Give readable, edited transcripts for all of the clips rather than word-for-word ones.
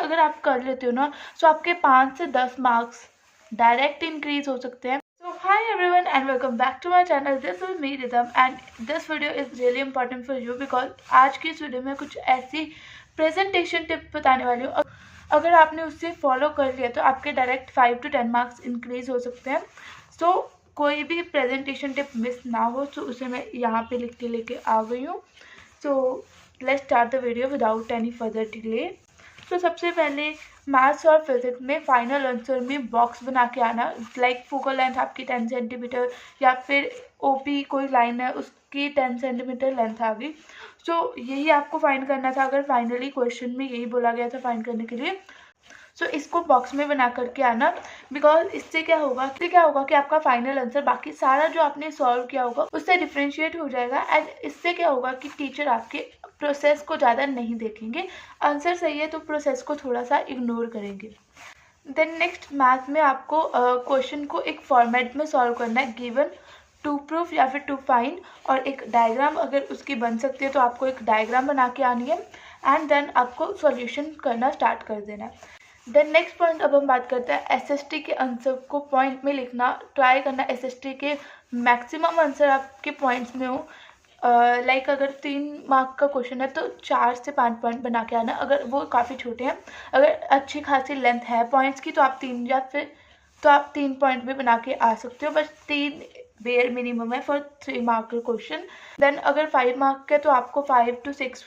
अगर आप कर लेते हो ना तो आपके 5 से 10 मार्क्स डायरेक्ट इंक्रीज हो सकते हैं। So hi everyone and welcome back to my channel. This is me Rhythm and this video is really important for you because आज की इस वीडियो में कुछ ऐसी प्रेजेंटेशन टिप बताने वाली हूँ। अगर आपने उससे फॉलो कर लिया तो आपके डायरेक्ट 5 to 10 मार्क्स इंक्रीज हो सकते हैं। सो कोई भी प्रेजेंटेशन टिप मिस ना हो तो उसे मैं यहाँ पे लिख के लेके आ गई हूँ। So let's start the video without any further delay. तो सबसे पहले मैथ्स और फिजिक्स में फाइनल आंसर में बॉक्स बना के आना। लाइक फोकल लेंथ आपकी 10 सेंटीमीटर या फिर ओपी कोई लाइन है उसकी 10 सेंटीमीटर लेंथ आ गई। सो यही आपको फाइंड करना था। अगर फाइनली क्वेश्चन में यही बोला गया था फाइंड करने के लिए, सो इसको बॉक्स में बना करके आना। बिकॉज इससे क्या होगा कि आपका फाइनल आंसर बाकी सारा जो आपने सॉल्व किया होगा उससे डिफ्रेंशिएट हो जाएगा। एंड इससे क्या होगा कि टीचर आपके प्रोसेस को ज़्यादा नहीं देखेंगे। आंसर सही है तो प्रोसेस को थोड़ा सा इग्नोर करेंगे। देन नेक्स्ट मैथ में आपको क्वेश्चन को एक फॉर्मेट में सॉल्व करना है, गिवन, टू प्रूफ या फिर टू फाइंड, और एक डायग्राम अगर उसकी बन सकती है तो आपको एक डायग्राम बना के आनी है। एंड देन आपको सॉल्यूशन करना स्टार्ट कर देना है। देन नेक्स्ट पॉइंट अब हम बात करते हैं एसएसटी के आंसर को पॉइंट में लिखना। ट्राई करना एसएसटी के मैक्सिमम आंसर आपके पॉइंट्स में हो। लाइक अगर 3 मार्क का क्वेश्चन है तो 4 से 5 पॉइंट बना के आना। अगर वो काफ़ी छोटे हैं, अगर अच्छी खासी लेंथ है पॉइंट्स की तो आप 3 पॉइंट भी बना के आ सकते हो। बस 3 बेयर मिनिमम है फॉर 3 मार्क का क्वेश्चन। देन अगर 5 मार्क के तो आपको 5 to 6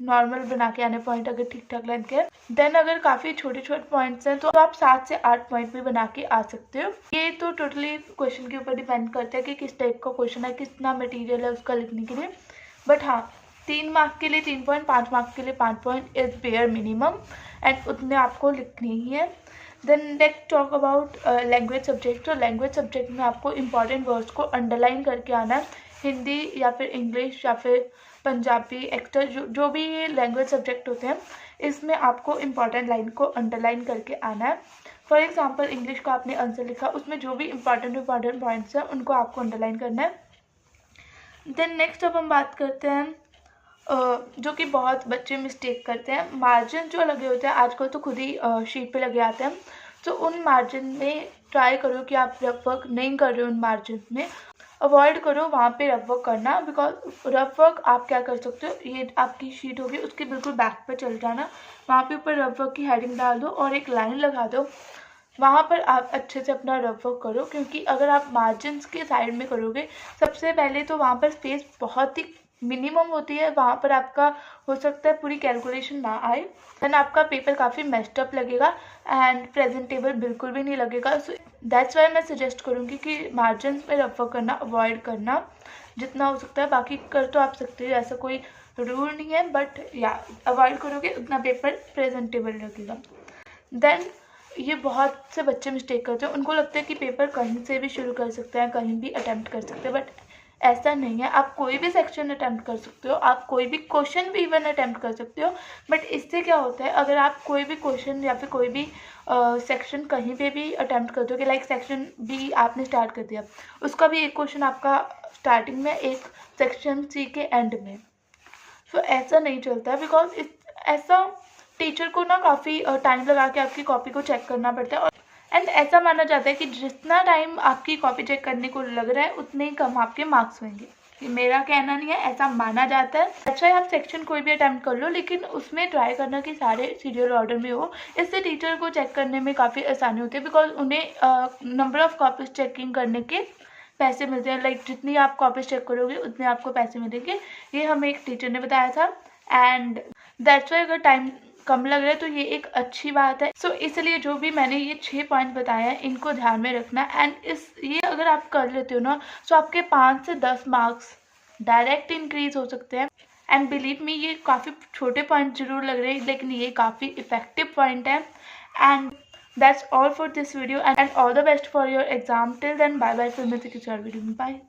नॉर्मल बना के आने पॉइंट अगर ठीक ठाक लेंथ के। देन अगर काफ़ी छोटे छोटे पॉइंट्स हैं तो आप 7 से 8 पॉइंट भी बना के आ सकते हो। ये तो टोटली क्वेश्चन के ऊपर डिपेंड करता है कि किस टाइप का क्वेश्चन है, कितना मटेरियल है उसका लिखने के लिए। बट हाँ, 3 मार्क के लिए 3 पॉइंट, 5 मार्क के लिए 5 point is bare minimum and उतने आपको लिखने ही है। Then next talk about language subject. तो लैंग्वेज सब्जेक्ट में आपको इंपॉर्टेंट वर्ड्स को अंडरलाइन करके आना है। हिंदी या फिर इंग्लिश या फिर पंजाबी, एक्टर, जो भी ये लैंग्वेज सब्जेक्ट होते हैं इसमें आपको इंपॉर्टेंट लाइन को अंडरलाइन करके आना है। फॉर एग्जांपल इंग्लिश का आपने आंसर लिखा, उसमें जो भी इंपॉर्टेंट पॉइंट्स हैं उनको आपको अंडरलाइन करना है। देन नेक्स्ट अब हम बात करते हैं जो कि बहुत बच्चे मिस्टेक करते हैं, मार्जिन जो लगे होते हैं आजकल तो खुद ही शीट पे लगे आते हैं। तो उन मार्जिन में ट्राई करो कि आप रफ वर्क नहीं कर रहे हो, उन मार्जिन में अवॉइड करो वहाँ पे रफ वर्क करना। बिकॉज रफ वर्क आप क्या कर सकते हो, ये आपकी शीट होगी उसके बिल्कुल बैक पे चल जाना, वहाँ पे ऊपर रफ वर्क की हेडिंग डाल दो और एक लाइन लगा दो, वहाँ पर आप अच्छे से अपना रफ वर्क करो। क्योंकि अगर आप मार्जिन्स के साइड में करोगे सबसे पहले तो वहाँ पर स्पेस बहुत ही मिनिमम होती है, वहाँ पर आपका हो सकता है पूरी कैलकुलेशन ना आए। देन आपका पेपर काफ़ी मेस्ड अप लगेगा एंड प्रेजेंटेबल बिल्कुल भी नहीं लगेगा। सो दैट्स वाई मैं सजेस्ट करूँगी कि मार्जिन्स में रफ वर्क करना अवॉइड करना जितना हो सकता है। बाकी कर तो आप सकते हो, ऐसा कोई रूल नहीं है, बट या अवॉइड करोगे उतना पेपर प्रेजेंटेबल लगेगा। देन ये बहुत से बच्चे मिस्टेक करते हैं, उनको लगता है कि पेपर कहीं से भी शुरू कर सकते हैं, कहीं भी अटैम्प्ट कर सकते हैं, बट ऐसा नहीं है। आप कोई भी सेक्शन अटैम्प्ट कर सकते हो, आप कोई भी क्वेश्चन भी इवन अटैम्प्ट कर सकते हो। बट इससे क्या होता है, अगर आप कोई भी क्वेश्चन या फिर कोई भी सेक्शन कहीं पे भी अटैम्प्ट करते हो कि लाइक सेक्शन बी आपने स्टार्ट कर दिया, उसका भी एक क्वेश्चन आपका स्टार्टिंग में, एक सेक्शन सी के एंड में। तो ऐसा नहीं चलता है। बिकॉज ऐसा टीचर को ना काफ़ी टाइम लगा के आपकी कॉपी को चेक करना पड़ता है। एंड ऐसा माना जाता है कि जितना टाइम आपकी कॉपी चेक करने को लग रहा है उतने ही कम आपके मार्क्स होंगे। ये मेरा कहना नहीं है, ऐसा माना जाता है। अच्छा है आप सेक्शन कोई भी अटैम्प्ट कर लो, लेकिन उसमें ट्राई करना कि सारे सीरियल ऑर्डर में हो। इससे टीचर को चेक करने में काफ़ी आसानी होती है। बिकॉज उन्हें नंबर ऑफ़ कॉपीज चेकिंग करने के पैसे मिलते हैं। लाइक जितनी आप कॉपीज चेक करोगे उतने आपको पैसे मिलेंगे। ये हमें एक टीचर ने बताया था एंड दैट्स वाई अगर टाइम कम लग रहा है तो ये एक अच्छी बात है। सो इसलिए जो भी मैंने ये 6 पॉइंट बताए हैं इनको ध्यान में रखना। एंड ये अगर आप कर लेते हो ना तो आपके 5 से 10 मार्क्स डायरेक्ट इंक्रीज हो सकते हैं। एंड बिलीव मी, ये काफ़ी छोटे पॉइंट जरूर लग रहे हैं लेकिन ये काफ़ी इफेक्टिव पॉइंट है। And that's all for this video and all the best for your exam. Till then bye bye, फिर मिलते किसी और वीडियो में, बाय।